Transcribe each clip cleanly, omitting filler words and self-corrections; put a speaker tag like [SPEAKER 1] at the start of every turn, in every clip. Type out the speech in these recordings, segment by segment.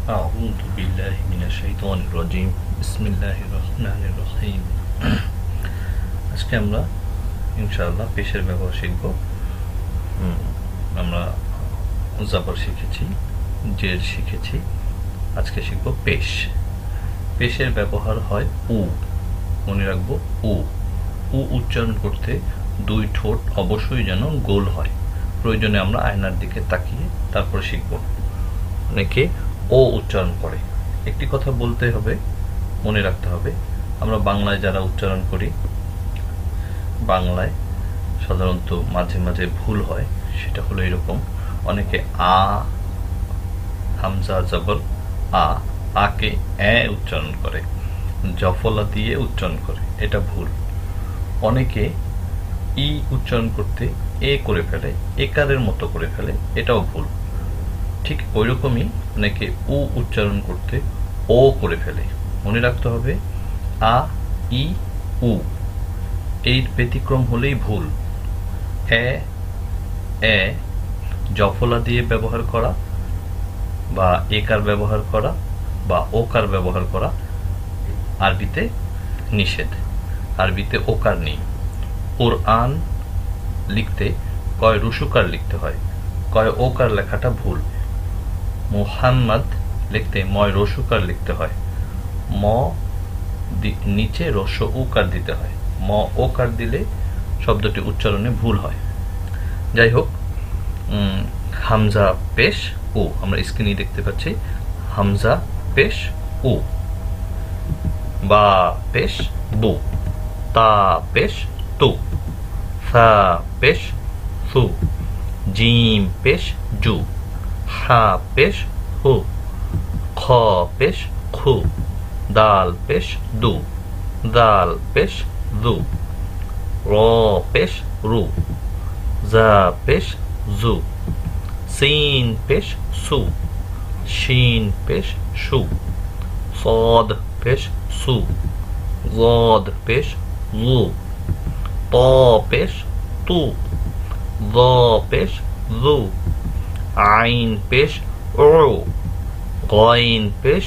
[SPEAKER 1] أعوذ بالله من الشيطان الرجيم بسم الله الرحمن الرحيم আজকে আমরা ইনশাআল্লাহ পেশের ব্যবহার শিখব। আমরা জাবর শিখেছি, জের শিখেছি, আজকে শিখব পেশ। পেশের ব্যবহার হয় উ, মনে রাখবো উ। উ উচ্চারণ করতে দুই ঠোঁট অবশ্যই যেন গোল হয়। প্রয়োজনে আমরা আয়নার দিকে তাকিয়ে তারপর শিখব। অনেকে ও উচ্চারণ করে। একটি কথা বলতে হবে, মনে রাখতে হবে, আমরা বাংলায় যারা উচ্চারণ করি, বাংলায় সাধারণত মাঝে মাঝে ভুল হয়। সেটা হলো এরকম, অনেকে আ, হামজা জবর আ, আকে এ উচ্চারণ করে, জফলা দিয়ে উচ্চারণ করে, এটা ভুল। অনেকে ই উচ্চারণ করতে এ করে ফেলে, একারের মতো করে ফেলে, এটাও ভুল। ঠিক ওই রকমই অনেকে উ উচ্চারণ করতে ও করে ফেলে। মনে রাখতে হবে আ, ই, উ, এই ব্যতিক্রম হলেই ভুল। এ জফলা দিয়ে ব্যবহার করা বা একার ব্যবহার করা বা ওকার ব্যবহার করা আরবিতে নিষেধ। আরবিতে ওকার নেই। কোরআন লিখতে কয় রুসুকার লিখতে হয়, কয় ওকার লেখাটা ভুল। মুহাম্মদ লিখতে ময় রসুকার লিখতে হয়, ম নিচে রস্য উকার দিতে হয়। ম ওকার দিলে শব্দটি উচ্চারণে ভুল হয়। যাই হোক, হামজা পেশ ও, আমরা স্ক্রিনে দেখতে পাচ্ছি হামজা পেশ ও। বা পেশ বু, তা পেশ তু, সা পেশ সু, জিম পেশ জু, হা পেশ হু, খ পেশ খু, দাল পেশ দু, দাল পেশ দু, র পেশ রু, জা পেশ জু, সিন পেশ সু, শিন পেশ সু, صاد পেশ সু, ضاد পেশ লু, ত পেশ তু, ظ পেশ জু, আইন পেশ উ, গইন পেশ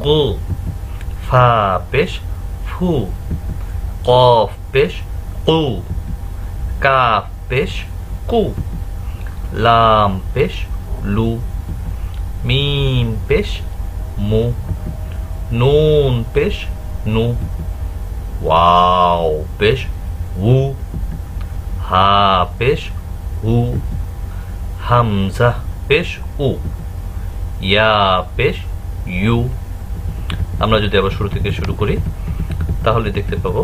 [SPEAKER 1] গু, ফা পেশ ফু, কফ পেশ কু, কাফ পেশ কু, লাম পেশ লু, মিম পেশ মু, নুন পেশ নু, ওয়াও পেশ উ, হা পেশ হু, হামজা পেশ উ, ইয়া পেশ ইউ। আমরা যদি আবার শুরু থেকে শুরু করি তাহলে দেখতে পাবো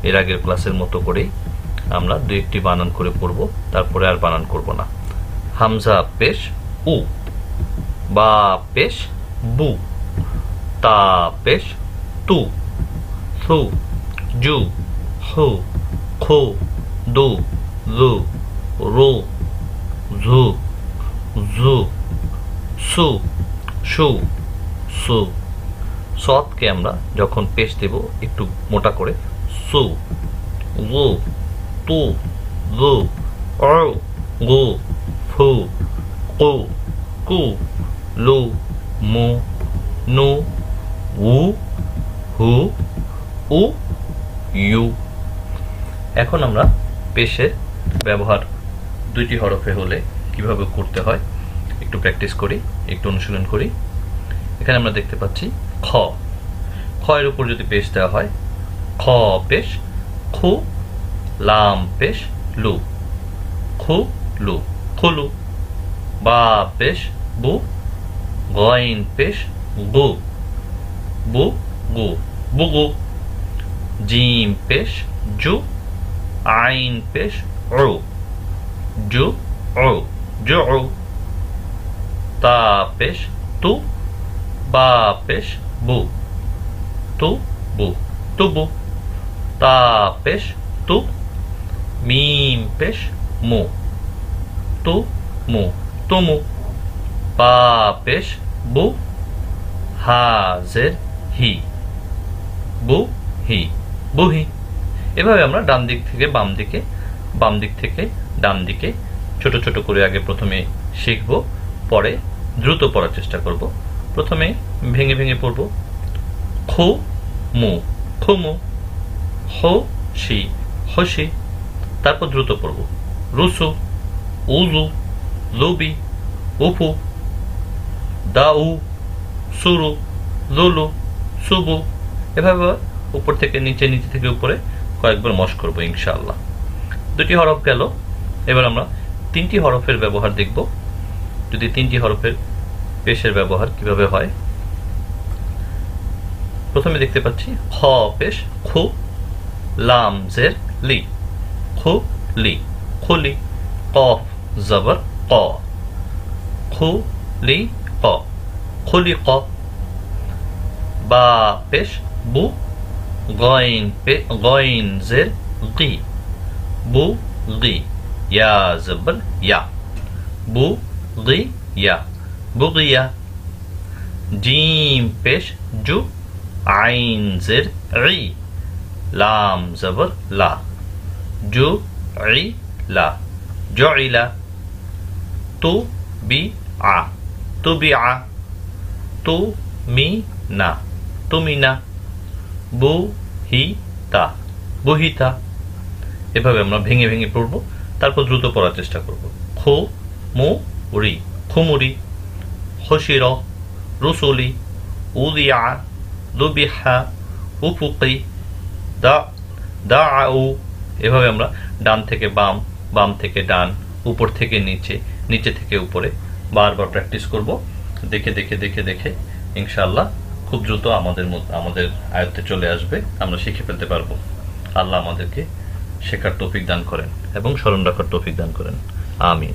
[SPEAKER 1] এর আগের ক্লাসের মতো করেই আমরা দুই একটি বানান করে পড়ব, তারপরে আর বানান করব না। হামজা পেশ উ, বা পেশ বু, তা পেশ তু, সু, জু, হু, খু, দু, জু, রু, জু, জু, সু, সু, সু। সৎকে আমরা যখন পেশ দেব একটু মোটা করে, সু, গু, তু, জু, উ, গু, ফু, কু, কু, লু, মু, নু, উ, হু, উ, ইউ। এখন আমরা পেশের ব্যবহার দুইটি হরফে হলে কিভাবে করতে হয় একটু প্র্যাকটিস করি, একটু অনুশীলন করি। এখানে আমরা দেখতে পাচ্ছি খ। খ এর উপর যদি পেশ দেওয়া হয়, খ পেশ খু, লাম পেশ লু, খু লু, খুলু। বা পেশ বু, গইন পেশ গু, বু গু, বুগু। জিম পেশ জু, আইন পেশ উ, জু উ, জু। তা পেশ তু, বা পেশ বু, তু বু, তুবু। তা পেশ তু, মিম পেশ মু, তু মু, তুমু। বা পেশ বু, হা জের হি, বু হি, বুহি। এভাবে আমরা ডান দিক থেকে বাম দিকে, বাম দিক থেকে ডান দিকে ছোট ছোট করে আগে প্রথমে শিখব, পরে দ্রুত পড়ার চেষ্টা করব। প্রথমে ভেঙে ভেঙে পড়ব। খু মু, খুমু। হো শি, হসি। তারপর দ্রুত পড়ব। রুসু, উজু, লুবি, উফু, দাউ, সুরু, লুলু, সুবু। এভাবে উপর থেকে নিচে, নিচে থেকে উপরে কয়েকবার মশ করব ইনশাআল্লাহ। দুটি হরফ গেল। এবার আমরা তিনটি হরফের ব্যবহার দেখব। যদি তিনটি হরফের পেশের ব্যবহার কিভাবে হয়। প্রথমে দেখতে পাচ্ছি খ পেশ খু, লাম জের লি, খু লি, খুলি। কফ জবর ক, খু লি ক, খুলি ক। বা পেশ বু, গইন জের গি, বু গি। ইয়া জবর ইয়া, বু গি ইয়া, বুগিয়া। জিম পেশ জু, আইন জের ই, লাম জবর লা, জু ই লা, জুইলা। তু বি আ, তুবি আ, তু মি না, তুমি না। বু হি তা, বুহিতা। এভাবে আমরা ভেঙে ভেঙে পড়ব। তারপর দ্রুত পড়ার চেষ্টা করব। খু মু রি, খুমুরি। খসির, রুসুলি, উদিয়া, লুবিহা, উফুকি, দাউ। এভাবে আমরা ডান থেকে বাম, বাম থেকে ডান, উপর থেকে নিচে, নিচে থেকে উপরে বারবার প্র্যাকটিস করব। দেখে দেখে দেখে দেখে ইনশাআল্লাহ খুব দ্রুত আমাদের আয়ত্তে চলে আসবে, আমরা শিখে ফেলতে পারবো। আল্লাহ আমাদেরকে শেখার তৌফিক দান করেন এবং স্মরণ রাখার তৌফিক দান করেন। আমিন।